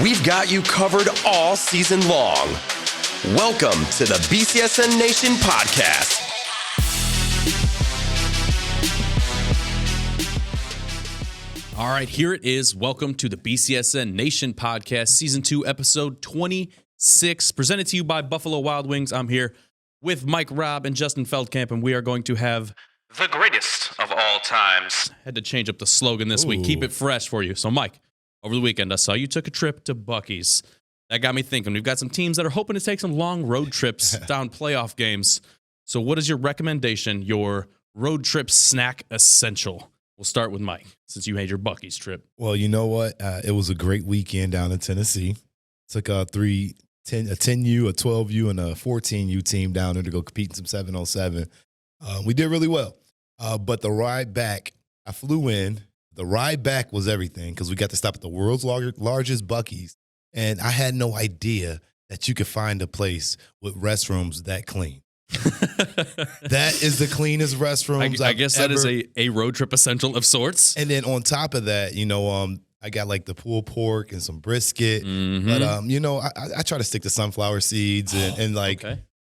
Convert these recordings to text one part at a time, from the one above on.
We've got you covered all season long. Welcome to the BCSN Nation podcast. All right, here it is. Welcome to the BCSN Nation podcast, season 2, episode 26, presented to you by Buffalo Wild Wings. I'm here with Mike Robb and Justin Feldkamp, and we are going to have the greatest of all times. Had to change up the slogan this week. Keep it fresh for you. So, Mike, over the weekend, I saw you took a trip to Buc-ee's. That got me thinking. We've got some teams that are hoping to take some long road trips down playoff games. So what is your recommendation, your road trip snack essential? We'll start with Mike, since you made your Buc-ee's trip. Well, you know what? It was a great weekend down in Tennessee. Took a 10U, a 12U, and a 14U team down there to go compete in some 7-on-7. We did really well. But the ride back, I flew in. The ride back was everything because we got to stop at the world's largest Buc-ee's. And I had no idea that you could find a place with restrooms that clean. That is the cleanest restrooms I guess that is a road trip essential of sorts. And then on top of that, I got like the pulled pork and some brisket. Mm-hmm. But, I try to stick to sunflower seeds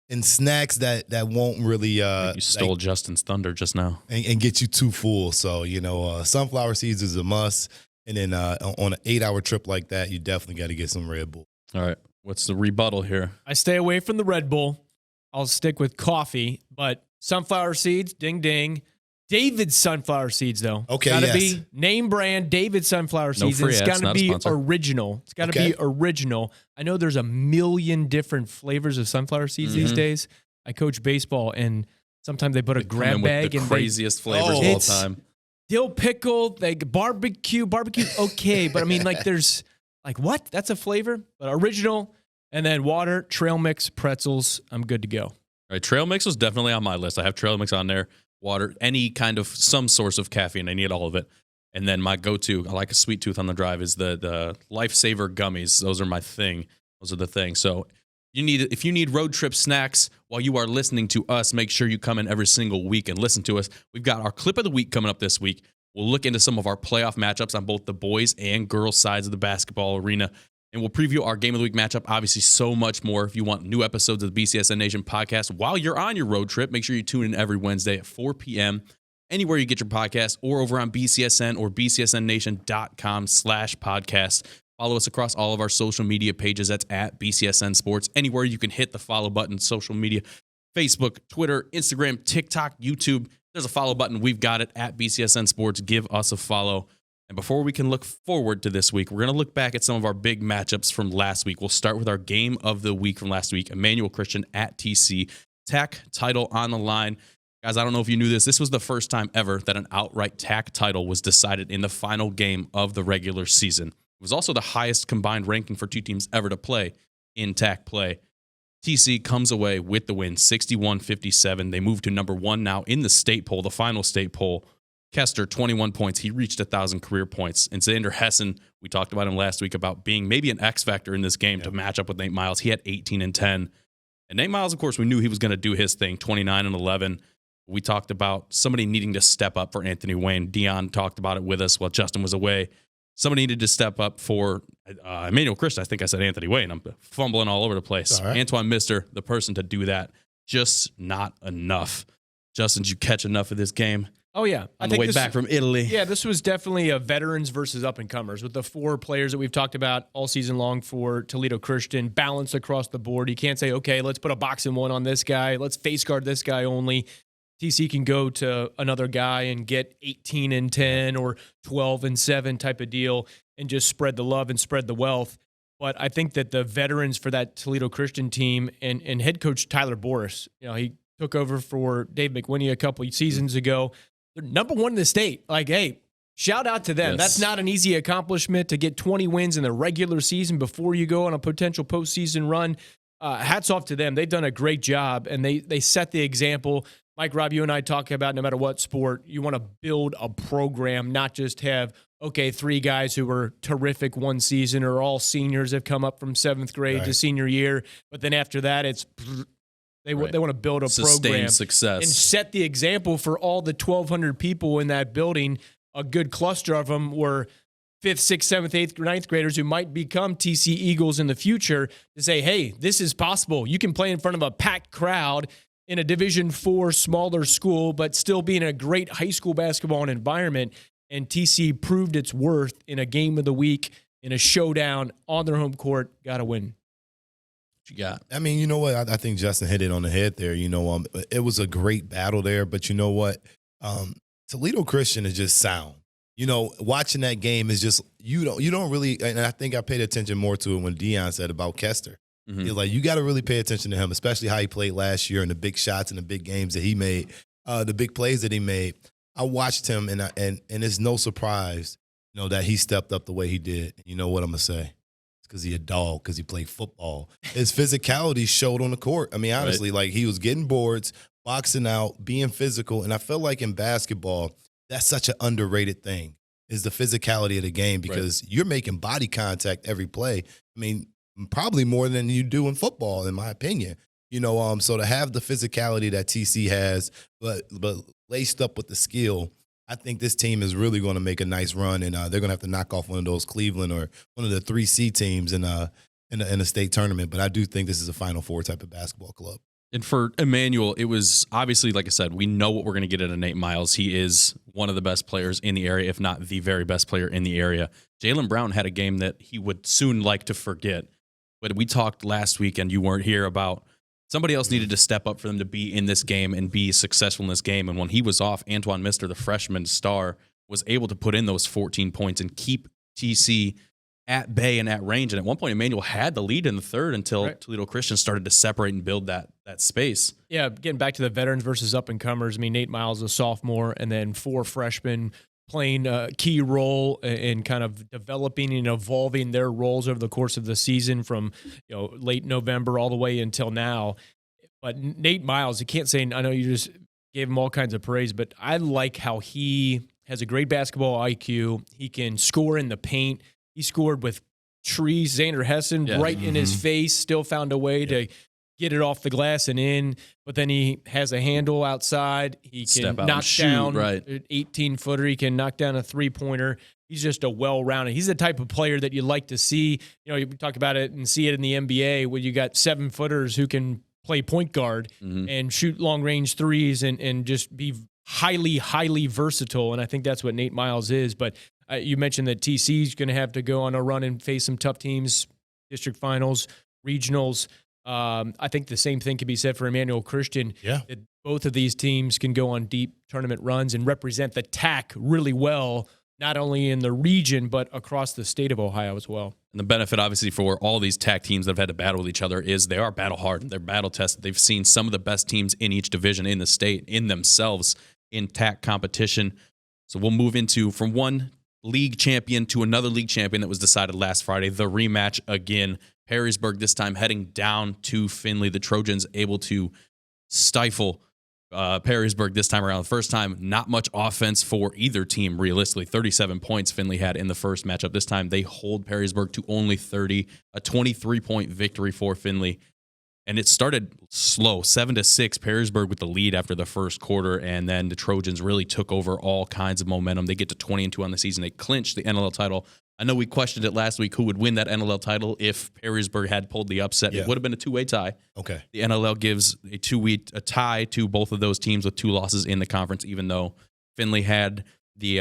and snacks that won't really. You stole Justin's thunder just now. And get you too full. So, sunflower seeds is a must. And then on an 8-hour trip like that, you definitely got to get some Red Bull. All right. What's the rebuttal here? I stay away from the Red Bull. I'll stick with coffee, but sunflower seeds, ding, ding. David's sunflower seeds, though. Okay, Gotta be name brand David sunflower seeds. No free it's ads, got to be original. It's got to be original. I know there's a million different flavors of sunflower seeds these days. I coach baseball, and sometimes they put a grab bag with the and craziest flavors of all time. Dill pickle, like barbecue, okay. But I mean, like there's like, what? That's a flavor? But original, and then water, trail mix, pretzels. I'm good to go. All right, trail mix was definitely on my list. I have trail mix on there. Water, any kind of some source of caffeine. I need all of it. And then my go-to, I like a sweet tooth on the drive, is the Lifesaver gummies. Those are my thing. Those are the thing. So if you need road trip snacks while you are listening to us, make sure you come in every single week and listen to us. We've got our clip of the week coming up this week. We'll look into some of our playoff matchups on both the boys and girls sides of the basketball arena. And we'll preview our Game of the Week matchup. Obviously, so much more. If you want new episodes of the BCSN Nation podcast while you're on your road trip, make sure you tune in every Wednesday at 4 p.m. anywhere you get your podcast or over on BCSN or bcsnnation.com/podcast. Follow us across all of our social media pages. That's at BCSN Sports. Anywhere you can hit the follow button, social media, Facebook, Twitter, Instagram, TikTok, YouTube. There's a follow button. We've got it at BCSN Sports. Give us a follow. And before we can look forward to this week, we're going to look back at some of our big matchups from last week. We'll start with our game of the week from last week, Emmanuel Christian at TC. TAC title on the line. Guys, I don't know if you knew this. This was the first time ever that an outright TAC title was decided in the final game of the regular season. It was also the highest combined ranking for two teams ever to play in TAC play. TC comes away with the win, 61-57. They move to number 1 now in the state poll, the final state poll. Kester, 21 points. He reached 1,000 career points. And Xander Hessen, we talked about him last week about being maybe an X factor in this game to match up with Nate Miles. He had 18 and 10. And Nate Miles, of course, we knew he was going to do his thing, 29 and 11. We talked about somebody needing to step up for Anthony Wayne. Dion talked about it with us while Justin was away. Somebody needed to step up for Emmanuel Christian. I think I said Anthony Wayne. I'm fumbling all over the place. Right. Antoine Mister, the person to do that, just not enough. Justin, did you catch enough of this game? Oh, yeah. On the way back from Italy. Yeah, this was definitely a veterans versus up-and-comers with the 4 players that we've talked about all season long for Toledo Christian, balance across the board. You can't say, okay, let's put a box and one on this guy. Let's face guard this guy only. TC can go to another guy and get 18 and 10 or 12 and 7 type of deal and just spread the love and spread the wealth. But I think that the veterans for that Toledo Christian team and head coach Tyler Boris, he took over for Dave McWinney a couple of seasons ago. They're number 1 in the state. Like, hey, shout out to them. Yes. That's not an easy accomplishment to get 20 wins in the regular season before you go on a potential postseason run. Hats off to them. They've done a great job, and they set the example. Mike, Rob, you and I talk about no matter what sport, you want to build a program, not just have, 3 guys who were terrific one season or all seniors have come up from 7th grade to senior year. But then after that, it's they want to build a program success and set the example for all the 1,200 people in that building. A good cluster of them were 5th, 6th, 7th, 8th, 9th graders who might become TC Eagles in the future to say, hey, this is possible. You can play in front of a packed crowd in a Division IV smaller school, but still be in a great high school basketball environment. And TC proved its worth in a game of the week, in a showdown on their home court. Got to win. What you got? I mean, you know what? I think Justin hit it on the head there. It was a great battle there, but you know what? Toledo Christian is just sound. Watching that game is just you don't really, and I think I paid attention more to it when Dion said about Kester. Mm-hmm. He's like, you got to really pay attention to him, especially how he played last year and the big shots and the big games that he made, the big plays that he made. I watched him, and it's no surprise, that he stepped up the way he did. You know what I'm gonna say? It's because he a dog, because he played football. His physicality showed on the court. I mean, honestly, like he was getting boards, boxing out, being physical, and I feel like in basketball, that's such an underrated thing, is the physicality of the game, because you're making body contact every play. I mean, probably more than you do in football, in my opinion. So to have the physicality that TC has, but laced up with the skill, I think this team is really going to make a nice run, and they're going to have to knock off one of those Cleveland or one of the 3C teams in the state tournament. But I do think this is a Final Four type of basketball club. And for Emmanuel, it was obviously, like I said, we know what we're going to get out of Nate Miles. He is one of the best players in the area, if not the very best player in the area. Jaylen Brown had a game that he would soon like to forget. But we talked last week, and you weren't here, about somebody else needed to step up for them to be in this game and be successful in this game. And when he was off, Antoine Mister, the freshman star, was able to put in those 14 points and keep TC at bay and at range. And at one point, Emmanuel had the lead in the third until Toledo Christian started to separate and build that space. Yeah, getting back to the veterans versus up-and-comers, I mean, Nate Miles, a sophomore, and then 4 freshmen playing a key role in kind of developing and evolving their roles over the course of the season from late November all the way until now. But Nate Miles, you can't say, I know you just gave him all kinds of praise, but I like how he has a great basketball IQ. He can score in the paint. He scored with trees. Xander Hessen right in his face, still found a way to get it off the glass and in. But then he has a handle outside. He can knock down an 18-footer. He can knock down a three-pointer. He's just a well-rounded. He's the type of player that you like to see. You talk about it and see it in the NBA when you got 7-footers who can play point guard and shoot long-range threes and just be highly, highly versatile. And I think that's what Nate Miles is. But you mentioned that TC is going to have to go on a run and face some tough teams, district finals, regionals. I think the same thing can be said for Emmanuel Christian. Yeah. That both of these teams can go on deep tournament runs and represent the TAC really well, not only in the region, but across the state of Ohio as well. And the benefit, obviously, for all these TAC teams that have had to battle with each other is they are battle hardened. They're battle tested. They've seen some of the best teams in each division in the state in themselves in TAC competition. So we'll move into from one league champion to another league champion that was decided last Friday. The rematch again. Perrysburg this time heading down to Findlay. The Trojans able to stifle Perrysburg this time around. The first time, not much offense for either team, realistically. 37 points Findlay had in the first matchup. This time they hold Perrysburg to only 30, a 23-point victory for Findlay. And it started slow, 7-6, Perrysburg with the lead after the first quarter, and then the Trojans really took over all kinds of momentum. They get to 20-2 on the season. They clinched the NLL title. I know we questioned it last week who would win that NLL title if Perrysburg had pulled the upset. Yeah. It would have been a two-way tie. Okay. The NLL gives a tie to both of those teams with 2 losses in the conference, even though Findlay had the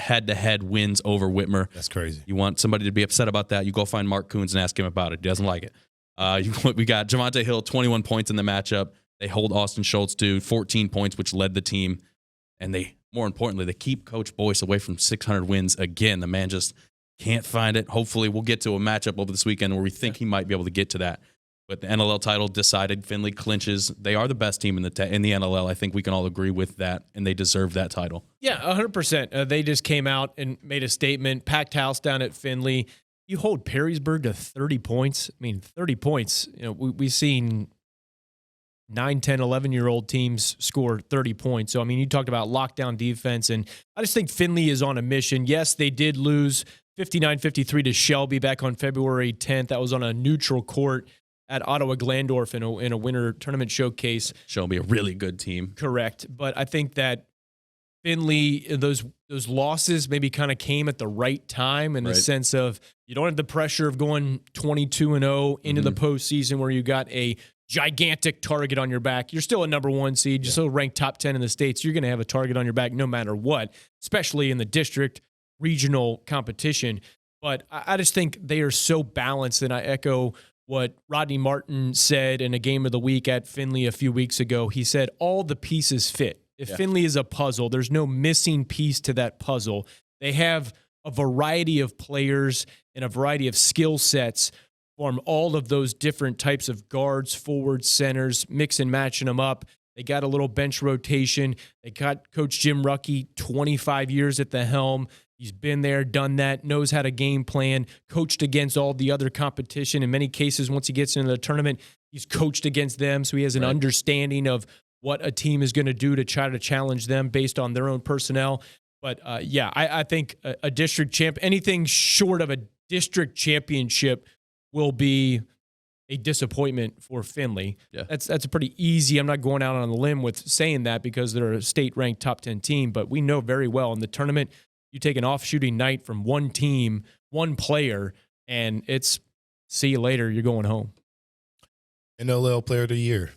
head-to-head wins over Whitmer. That's crazy. You want somebody to be upset about that, you go find Mark Coons and ask him about it. He doesn't like it. We got Javante Hill, 21 points in the matchup. They hold Austin Schultz to 14 points, which led the team. And more importantly, they keep Coach Boyce away from 600 wins again. The man just can't find it. Hopefully we'll get to a matchup over this weekend where we think he might be able to get to that. But the NLL title decided. Findlay clinches. They are the best team in the NLL. I think we can all agree with that, and they deserve that title. Yeah, 100%. They just came out and made a statement, packed house down at Findlay. You hold Perrysburg to 30 points. I mean, 30 points. We've seen 9, 10, 11-year-old teams score 30 points. So, I mean, you talked about lockdown defense, and I just think Findlay is on a mission. Yes, they did lose 59-53 to Shelby back on February 10th. That was on a neutral court at Ottawa Glandorf in a winter tournament showcase. Shelby, a really good team. Correct. But I think that Finley, those losses maybe kind of came at the right time in the sense of you don't have the pressure of going 22-0 into the postseason where you got a gigantic target on your back. You're still a number 1 seed. You're still ranked top 10 in the states. You're going to have a target on your back no matter what, especially in the district regional competition. But I just think they are so balanced, and I echo what Rodney Martin said in a game of the week at Finley a few weeks ago. He said all the pieces fit. If Finley is a puzzle, there's no missing piece to that puzzle. They have a variety of players and a variety of skill sets from all of those different types of guards, forwards, centers, mix and matching them up. They got a little bench rotation. They got Coach Jim Ruckey, 25 years at the helm. He's been there, done that, knows how to game plan, coached against all the other competition. In many cases, once he gets into the tournament, he's coached against them, so he has an understanding of what a team is going to do to try to challenge them based on their own personnel. But, I think a district champ, anything short of a district championship will be a disappointment for Finley. Yeah. That's a pretty easy. I'm not going out on a limb with saying that because they're a state-ranked top 10 team, but we know very well in the tournament, you take an off-shooting night from one team, one player, and it's see you later, you're going home. NLL Player of the Year.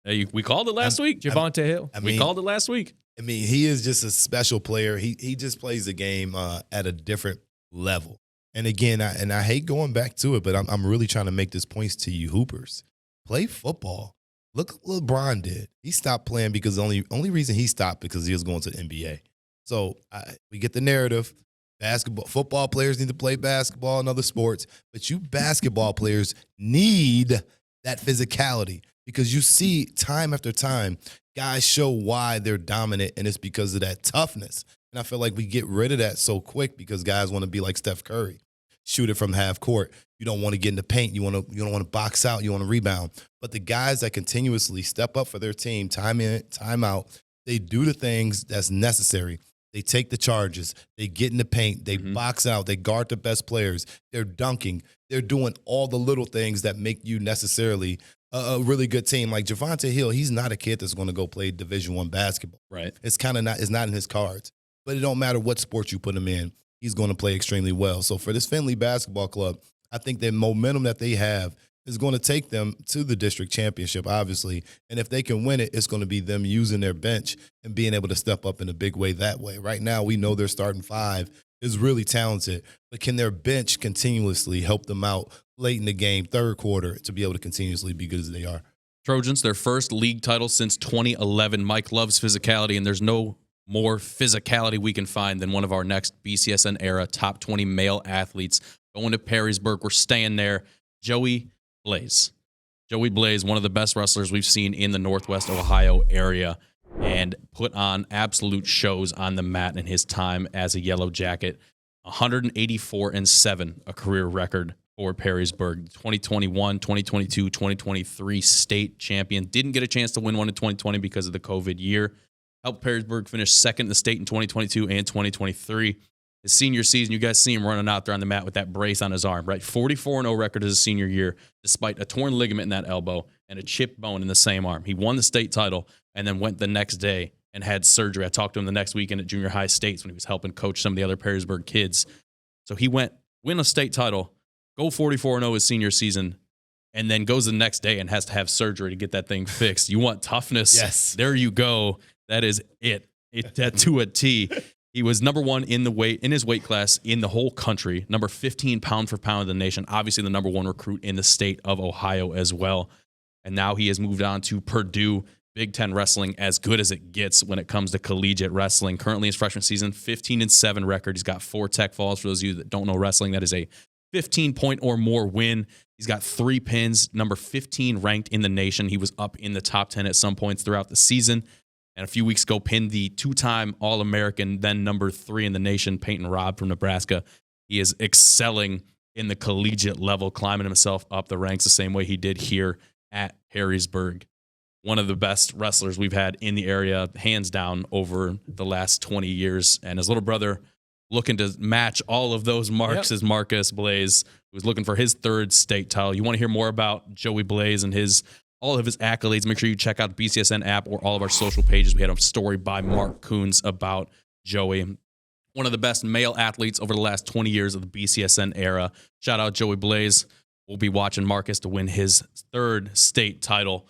Hey, we called it last week. Javonte Hill. We called it last week. I mean, he is just a special player. He just plays the game at a different level. And again, I hate going back to it, but I'm really trying to make this point to you hoopers. Play football. Look what LeBron did. He stopped playing because the only reason he stopped because he was going to the NBA. So we get the narrative. Football players need to play basketball and other sports, but you basketball players need that physicality because you see time after time guys show why they're dominant, and it's because of that toughness. And I feel like we get rid of that so quick because guys want to be like Steph Curry, shoot it from half court. You don't want to get in the paint. You don't want to box out. You want to rebound. But the guys that continuously step up for their team, time in, time out, they do the things that's necessary. They take the charges. They get in the paint. They box out. They guard the best players. They're dunking. They're doing all the little things that make you necessarily a really good team. Like Javonte Hill, he's not a kid that's going to go play Division I basketball. Right. It's not in his cards. But it don't matter what sport you put him in, he's going to play extremely well. So for this Finley basketball club, I think the momentum that they have is going to take them to the district championship, obviously. And if they can win it, it's going to be them using their bench and being able to step up in a big way that way. Right now, we know their starting five is really talented, but can their bench continuously help them out late in the game, third quarter, to be able to continuously be good as they are? Trojans, their first league title since 2011. Mike loves physicality, and there's no more physicality we can find than one of our next BCSN era top 20 male athletes going to Perrysburg. We're staying there. Joey Blaze. Joey Blaze, one of the best wrestlers we've seen in the Northwest Ohio area, and put on absolute shows on the mat in his time as a Yellow Jacket. 184-7, a career record for Perrysburg. 2021, 2022, 2023 state champion. Didn't get a chance to win one in 2020 because of the COVID year. Helped Perrysburg finish second in the state in 2022 and 2023. His senior season, you guys see him running out there on the mat with that brace on his arm, right? 44-0 record as a senior year, despite a torn ligament in that elbow and a chipped bone in the same arm. He won the state title and then went the next day and had surgery. I talked to him the next weekend at junior high states when he was helping coach some of the other Perrysburg kids. So he went, win a state title, go 44-0 his senior season, and then goes the next day and has to have surgery to get that thing fixed. You want toughness? Yes. There you go. That is it. To a T. He was number one in his weight class in the whole country, number 15 pound for pound in the nation, obviously the number one recruit in the state of Ohio as well. And now he has moved on to Purdue, Big Ten wrestling, as good as it gets when it comes to collegiate wrestling. Currently his freshman season, 15-7 record. He's got 4 tech falls. For those of you that don't know wrestling, that is a 15-point or more win. He's got 3 pins, number 15 ranked in the nation. He was up in the top 10 at some points throughout the season. And a few weeks ago, pinned the 2-time All-American, then number 3 in the nation, Peyton Robb from Nebraska. He is excelling in the collegiate level, climbing himself up the ranks the same way he did here at Perrysburg. One of the best wrestlers we've had in the area, hands down, over the last 20 years. And his little brother, looking to match all of those marks, is Marcus Blaze, who's looking for his 3rd state title. You want to hear more about Joey Blaze and his all of his accolades. Make sure you check out the BCSN app or all of our social pages. We had a story by Mark Coons about Joey, one of the best male athletes over the last 20 years of the BCSN era. Shout out Joey Blaze. We'll be watching Marcus to win his 3rd state title.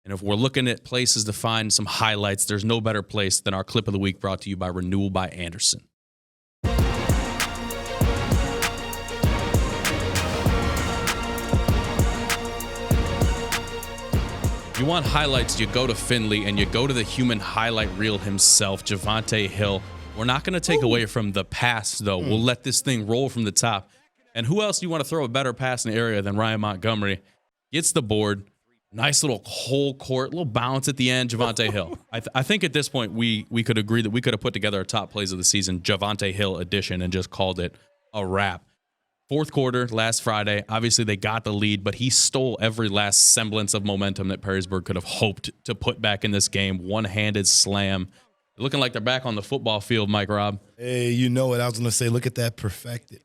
And if we're looking at places to find some highlights, there's no better place than our clip of the week brought to you by Renewal by Anderson. You want highlights, you go to Finley and you go to the human highlight reel himself, Javonte Hill. We're not going to take away from the pass, though. We'll let this thing roll from the top. And who else do you want to throw a better pass in the area than Ryan Montgomery? Gets the board. Nice little whole court, little bounce at the end, Javonte Hill. I think at this point we could agree that we could have put together our top plays of the season, Javonte Hill edition, and just called it a wrap. 4th quarter, last Friday, obviously they got the lead, but he stole every last semblance of momentum that Perrysburg could have hoped to put back in this game. One-handed slam. Looking like they're back on the football field, Mike Robb. Hey, you know what I was going to say? Look at that perfection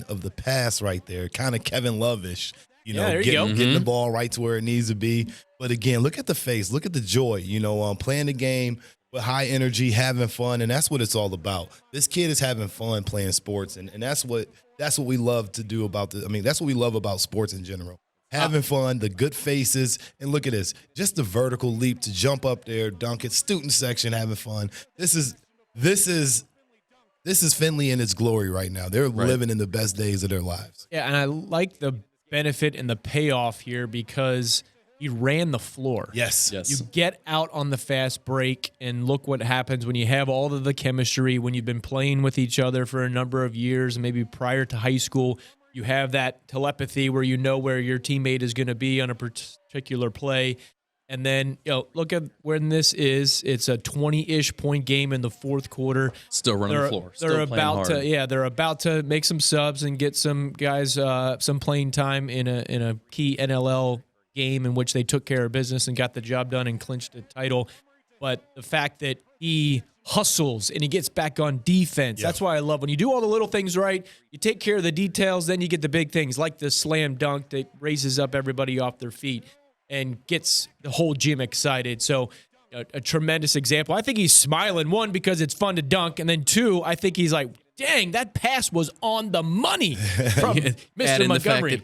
of the pass right there. Kind of Kevin Love-ish. Getting the ball right to where it needs to be. But again, look at the face. Look at the joy, playing the game with high energy, having fun, and that's what it's all about. This kid is having fun playing sports, and that's what we love to do about that's what we love about sports in general. Having fun, the good faces, and look at this. Just the vertical leap to jump up there, dunk it, student section having fun. This is Finley in its glory right now. They're living in the best days of their lives. Yeah, and I like the benefit and the payoff here because he ran the floor. Yes. You get out on the fast break, and look what happens when you have all of the chemistry, when you've been playing with each other for a number of years, maybe prior to high school. You have that telepathy where you know where your teammate is going to be on a particular play. And then, look at when this is. It's a 20-ish point game in the 4th quarter. Still running the floor. They're about to make some subs and get some guys some playing time in a key NLL game in which they took care of business and got the job done and clinched the title. But the fact that he hustles and he gets back on defense, that's why I love when you do all the little things right, you take care of the details, then you get the big things like the slam dunk that raises up everybody off their feet and gets the whole gym excited. So a tremendous example. I think he's smiling, 1, because it's fun to dunk, and then 2, I think he's like, dang, that pass was on the money from Mr. Montgomery.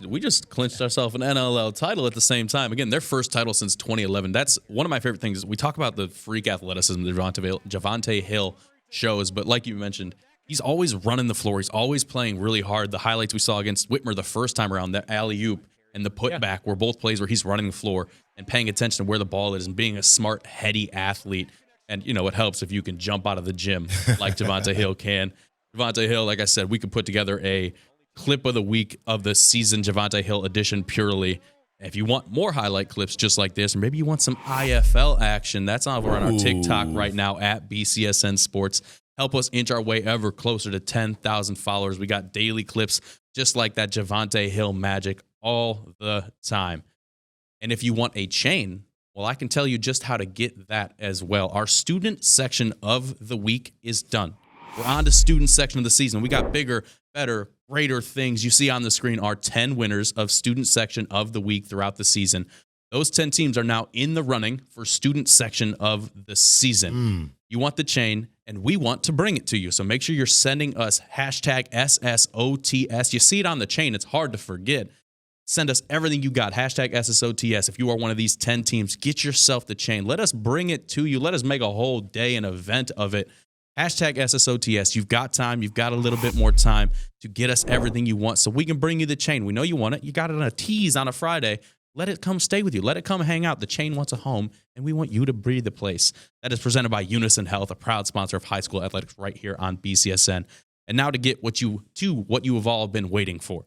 We just clinched ourselves an NLL title at the same time. Again, their first title since 2011. That's one of my favorite things. We talk about the freak athleticism that Javonte Hill shows, but like you mentioned, he's always running the floor. He's always playing really hard. The highlights we saw against Whitmer the first time around, that alley-oop and the putback were both plays where he's running the floor and paying attention to where the ball is and being a smart, heady athlete. And, it helps if you can jump out of the gym like Javonte Hill can. Javonte Hill, like I said, we could put together a clip of the week of the season Javonte Hill edition purely. If you want more highlight clips just like this, or maybe you want some IFL action, that's over on our TikTok right now at BCSN Sports. Help us inch our way ever closer to 10,000 followers. We got daily clips just like that Javonte Hill magic all the time. And if you want a chain, well, I can tell you just how to get that as well. Our student section of the week is done. We're on to student section of the season. We got bigger, better, greater things. You see on the screen are 10 winners of student section of the week throughout the season. Those 10 teams are now in the running for student section of the season. You want the chain, and we want to bring it to you. So make sure you're sending us hashtag SSOTS. You see it on the chain. It's hard to forget. Send us everything you got, hashtag SSOTS. If you are one of these 10 teams, get yourself the chain. Let us bring it to you. Let us make a whole day, an event of it. Hashtag SSOTS. You've got time. You've got a little bit more time to get us everything you want so we can bring you the chain. We know you want it. You got it on a tease on a Friday. Let it come stay with you. Let it come hang out. The chain wants a home, and we want you to breathe the place. That is presented by Unison Health, a proud sponsor of high school athletics right here on BCSN. And now to get what you have all been waiting for.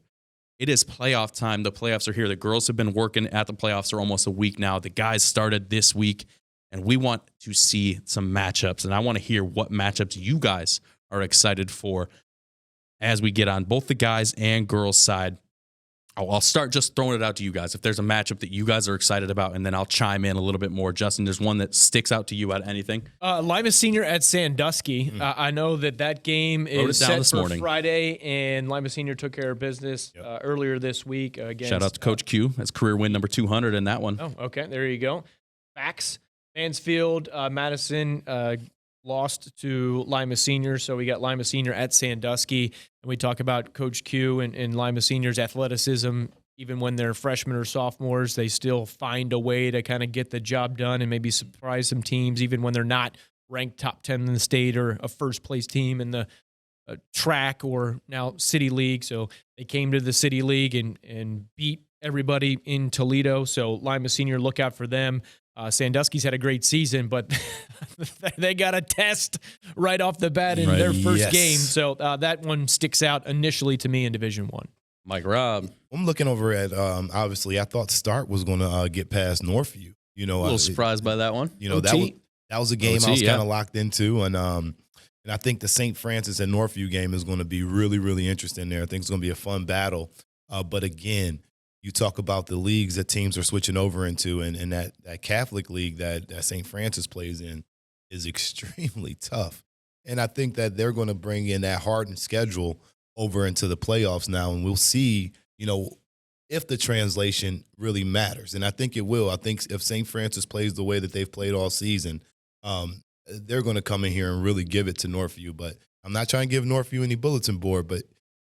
It is playoff time. The playoffs are here. The girls have been working at the playoffs for almost a week now. The guys started this week, and we want to see some matchups. And I want to hear what matchups you guys are excited for as we get on both the guys and girls side. I'll start just throwing it out to you guys. If there's a matchup that you guys are excited about, and then I'll chime in a little bit more. Justin, there's one that sticks out to you out of anything? 𝗦𝗡 Senior at Sandusky. I know that game is set for Friday, and 𝗦𝗡 Senior took care of business earlier this week. Shout out to Coach Q. That's career win number 200 in that one. Oh, okay. There you go. Facts. Mansfield, Madison lost to 𝗦𝗡 Senior, so we got 𝗦𝗡 Senior at Sandusky, and we talk about Coach Q and 𝗦𝗡 Senior's athleticism. Even when they're freshmen or sophomores, they still find a way to kind of get the job done and maybe surprise some teams, even when they're not ranked top 10 in the state or a first-place team in the track or now City League. So they came to the City League and beat everybody in Toledo. So 𝗦𝗡 Senior, look out for them. Sandusky's had a great season, but they got a test right off the bat in their first game. So that one sticks out initially to me in Division I. Mike Robb. I'm looking over at, obviously, I thought Start was going to get past Northview. You know, a little surprised by that one. You know, that was a game I was kind of locked into. And I think the St. Francis and Northview game is going to be really, really interesting there. I think it's going to be a fun battle. But again, you talk about the leagues that teams are switching over into, and that Catholic league that St. Francis plays in is extremely tough. And I think that they're going to bring in that hardened schedule over into the playoffs now, and we'll see, you know, if the translation really matters. And I think it will. I think if St. Francis plays the way that they've played all season, they're going to come in here and really give it to Northview. But I'm not trying to give Northview any bulletin board, but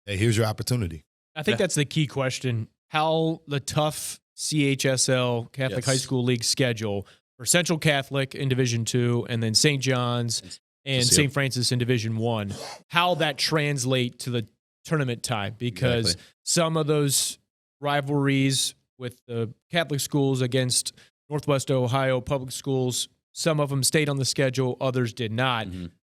hey, here's your opportunity. I think that's the key question. How the tough CHSL, Catholic High School League schedule for Central Catholic in Division II and then St. John's and St. Francis in Division I, how that translate to the tournament time, because some of those rivalries with the Catholic schools against Northwest Ohio public schools, some of them stayed on the schedule, others did not.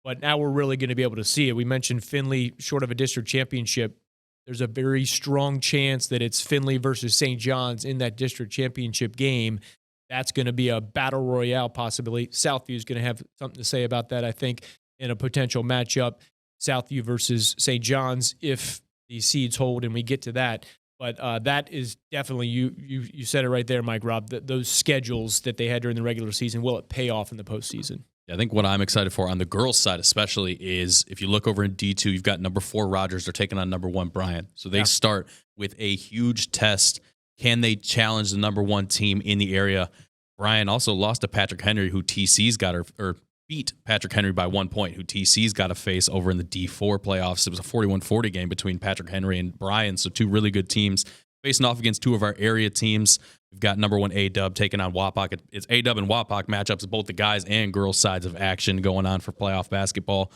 But now we're really going to be able to see it. We mentioned Findlay short of a district championship. There's a very strong chance that it's Findlay versus St. John's in that district championship game. That's going to be a battle royale possibility. Southview is going to have something to say about that, I think, in a potential matchup, Southview versus St. John's, if the seeds hold and we get to that. But that is definitely, you said it right there, Mike Robb, those schedules that they had during the regular season, will it pay off in the postseason? I think what I'm excited for on the girls' side especially is if you look over in D2, you've got number 4 Rogers. They're taking on number 1 Bryant. So they start with a huge test. Can they challenge the number 1 team in the area? Bryant also lost to Patrick Henry, who TC's got or beat Patrick Henry by 1 point, who TC's got to face over in the D4 playoffs. It was a 41-40 game between Patrick Henry and Bryant. So 2 really good teams facing off against 2 of our area teams. We've got number 1 A-Dub taking on Wapak. It's A-Dub and Wapak matchups of both the guys and girls sides of action going on for playoff basketball.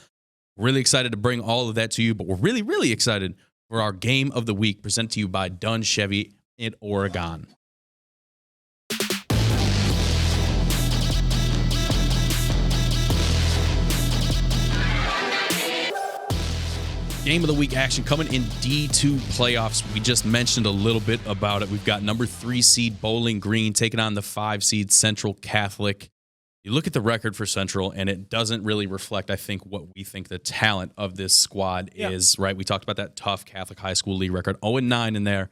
Really excited to bring all of that to you, but we're really, really excited for our game of the week presented to you by Dunn Chevy in Oregon. Game of the week action coming in D2 playoffs. We just mentioned a little bit about it. We've got number 3 seed Bowling Green taking on the 5 seed Central Catholic. You look at the record for Central, and it doesn't really reflect, I think, what we think the talent of this squad is, right? We talked about that tough Catholic High School League record, 0-9 in there.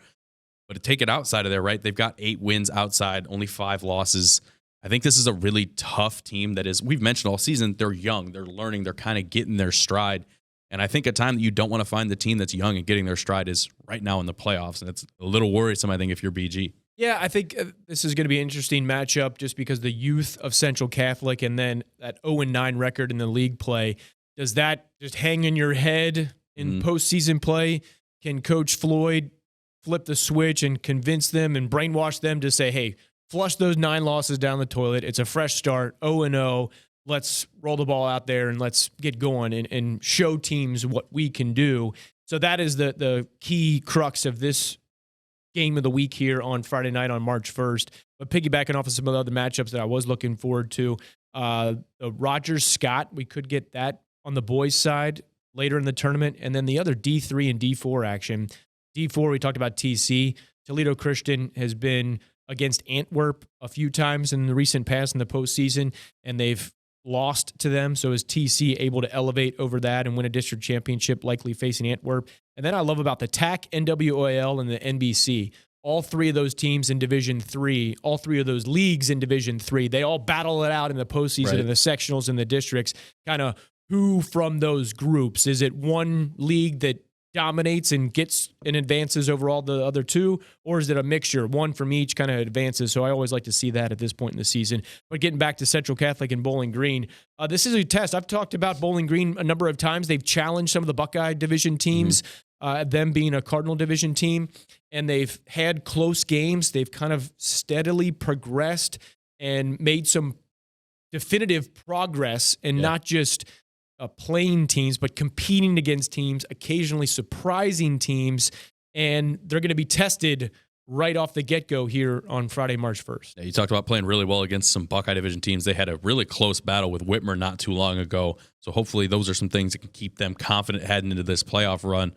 But to take it outside of there, right, they've got 8 wins outside, only 5 losses. I think this is a really tough team that is, we've mentioned all season, they're young, they're learning, they're kind of getting their stride. And I think a time that you don't want to find the team that's young and getting their stride is right now in the playoffs. And it's a little worrisome, I think, if you're BG. Yeah, I think this is going to be an interesting matchup just because the youth of Central Catholic and then that 0-9 record in the league play. Does that just hang in your head in postseason play? Can Coach Floyd flip the switch and convince them and brainwash them to say, hey, flush those 9 losses down the toilet. It's a fresh start, 0-0. Let's roll the ball out there and let's get going and show teams what we can do. So that is the key crux of this game of the week here on Friday night on March 1st. But piggybacking off of some of the other matchups that I was looking forward to, the Rogers-Scott, we could get that on the boys' side later in the tournament. And then the other D3 and D4 action. D4, we talked about TC. Toledo Christian has been against Antwerp a few times in the recent past in the postseason, and they've lost to them. So is TC able to elevate over that and win a district championship, likely facing Antwerp? And then I love about the TAC, NWOL, and the NBC. All three of those teams in Division III, all three of those leagues in Division III, they all battle it out in the postseason, in the sectionals, and the districts. Kind of who from those groups? Is it one league that dominates and gets and advances over all the other two, or is it a mixture? One from each kind of advances. So I always like to see that at this point in the season. But getting back to Central Catholic and Bowling Green, this is a test. I've talked about Bowling Green a number of times. They've challenged some of the Buckeye Division teams, them being a Cardinal Division team, and they've had close games. They've kind of steadily progressed and made some definitive progress, and not just playing teams, but competing against teams, occasionally surprising teams, and they're going to be tested right off the get-go here on Friday, March 1st. Yeah, you talked about playing really well against some Buckeye Division teams. They had a really close battle with Whitmer not too long ago, so hopefully those are some things that can keep them confident heading into this playoff run.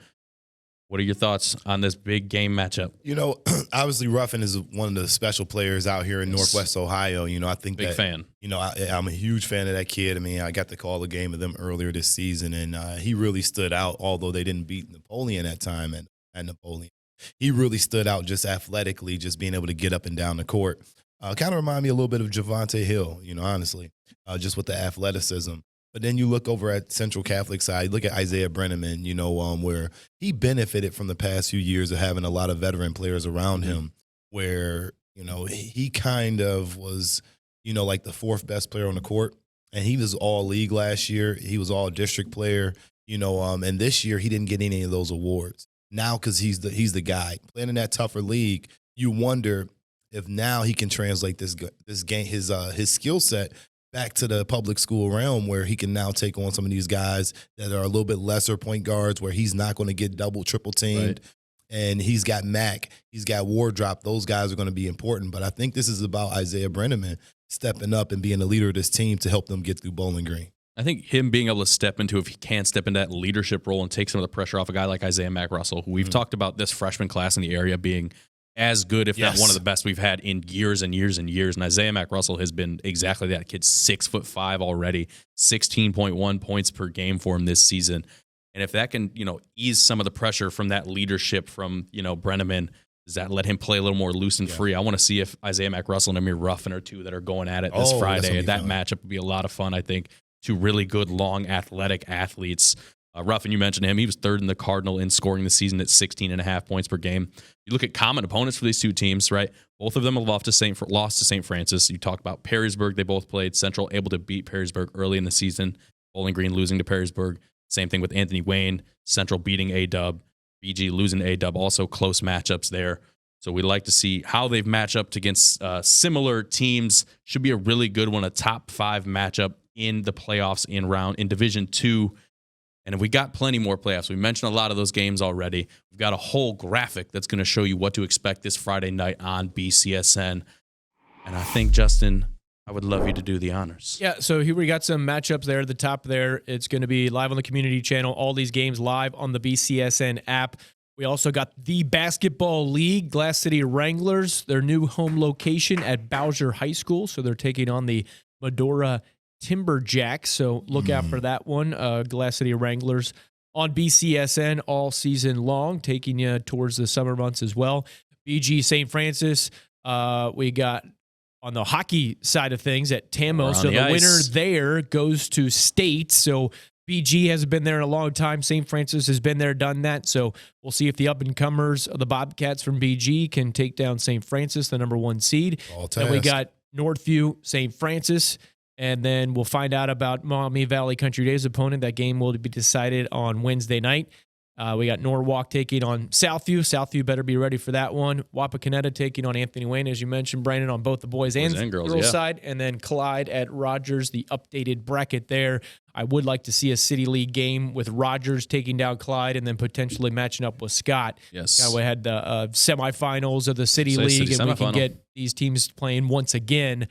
What are your thoughts on this big game matchup? You know, obviously Ruffin is one of the special players out here in Northwest Ohio. You know, I think big fan. You know, I'm a huge fan of that kid. I mean, I got to call a game of them earlier this season, and he really stood out, although they didn't beat Napoleon at time at Napoleon. He really stood out just athletically, just being able to get up and down the court. Kind of remind me a little bit of Javante Hill, you know, honestly, just with the athleticism. But then you look over at Central Catholic side, look at Isaiah Brenneman, you know, where he benefited from the past few years of having a lot of veteran players around him, where, you know, he kind of was, you know, like the fourth best player on the court. And he was all league last year. He was all district player, you know, and this year he didn't get any of those awards. Now, because he's the guy playing in that tougher league, you wonder if now he can translate this game, his skill set back to the public school realm, where he can now take on some of these guys that are a little bit lesser point guards, where he's not going to get double, triple teamed. And he's got Mac, he's got Wardrop. Those guys are going to be important. But I think this is about Isaiah Brenneman stepping up and being the leader of this team to help them get through Bowling Green. I think him being able to step into, if he can step into that leadership role and take some of the pressure off a guy like Isaiah Mack Russell, who we've talked about this freshman class in the area being as good, if not one of the best we've had in years and years and years. And Isaiah Mack Russell has been exactly that. Kid's 6'5" already, 16.1 points per game for him this season. And if that can, you know, ease some of the pressure from that leadership from, you know, Brenneman, does that let him play a little more loose and free? I want to see if Isaiah Mack Russell and Amir Ruffin are two that are going at it this Friday. That matchup would be a lot of fun, I think. Two really good, long, athletic athletes. Ruffin, you mentioned him. He was third in the Cardinal in scoring this season at 16.5 points per game. You look at common opponents for these two teams, right? Both of them have lost to St. Francis. You talk about Perrysburg. They both played. Central able to beat Perrysburg early in the season. Bowling Green losing to Perrysburg. Same thing with Anthony Wayne. Central beating A-Dub. BG losing to A-Dub. Also close matchups there. So we'd like to see how they've matched up against similar teams. Should be a really good one, a top 5 matchup in the playoffs in Division II. And we got plenty more playoffs. We mentioned a lot of those games already. We've got a whole graphic that's going to show you what to expect this Friday night on BCSN. And I think, Justin, I would love you to do the honors. Yeah, so here we got some matchups there at the top there. It's going to be live on the community channel. All these games live on the BCSN app. We also got the Basketball League, Glass City Wranglers, their new home location at Bowser High School. So they're taking on the Medora Timberjacks, so look out for that one. Glass City Wranglers on BCSN all season long, taking you towards the summer months as well. BG St. Francis, we got on the hockey side of things at Tamo, so the winner there goes to state. So BG hasn't been there in a long time. St. Francis has been there, done that. So we'll see if the up-and-comers, the Bobcats from BG, can take down St. Francis, the number 1 seed. And we got Northview, St. Francis. And then we'll find out about Maumee Valley Country Day's opponent. That game will be decided on Wednesday night. We got Norwalk taking on Southview. Southview better be ready for that one. Wapakoneta taking on Anthony Wayne, as you mentioned, Brandon, on both the boys and girls side. And then Clyde at Rogers, the updated bracket there. I would like to see a City League game with Rogers taking down Clyde and then potentially matching up with Scott. Yes. We had the semifinals of the City League, and we can get these teams playing once again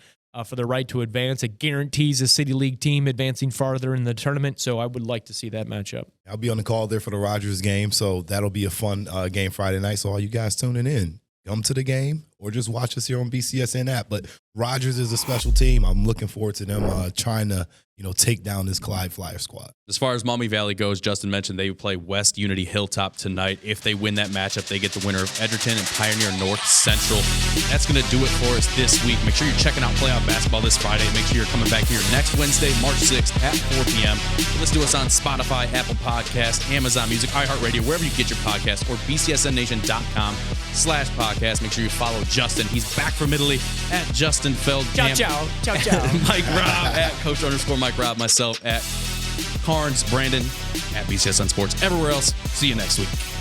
for the right to advance. It guarantees a City League team advancing farther in the tournament, so I would like to see that matchup. I'll be on the call there for the Rogers game, so that'll be a fun game Friday night. So all you guys tuning in, come to the game or just watch us here on BCSN app. But Rogers is a special team. I'm looking forward to them trying to, take down this Clyde Flyer squad. As far as Maumee Valley goes, Justin mentioned they play West Unity Hilltop tonight. If they win that matchup, they get the winner of Edgerton and Pioneer North Central. That's going to do it for us this week. Make sure you're checking out playoff basketball this Friday. Make sure you're coming back here next Wednesday, March 6th at 4 p.m. Listen to us on Spotify, Apple Podcasts, Amazon Music, iHeartRadio, wherever you get your podcasts, or bcsnnation.com/podcast. Make sure you follow Justin. He's back from Italy at Justin Feld. Ciao, ciao. Ciao, ciao. Mike Robb at Coach_Mike Robb. Myself at Carnes, Brandon at BCSN Sports. Everywhere else, see you next week.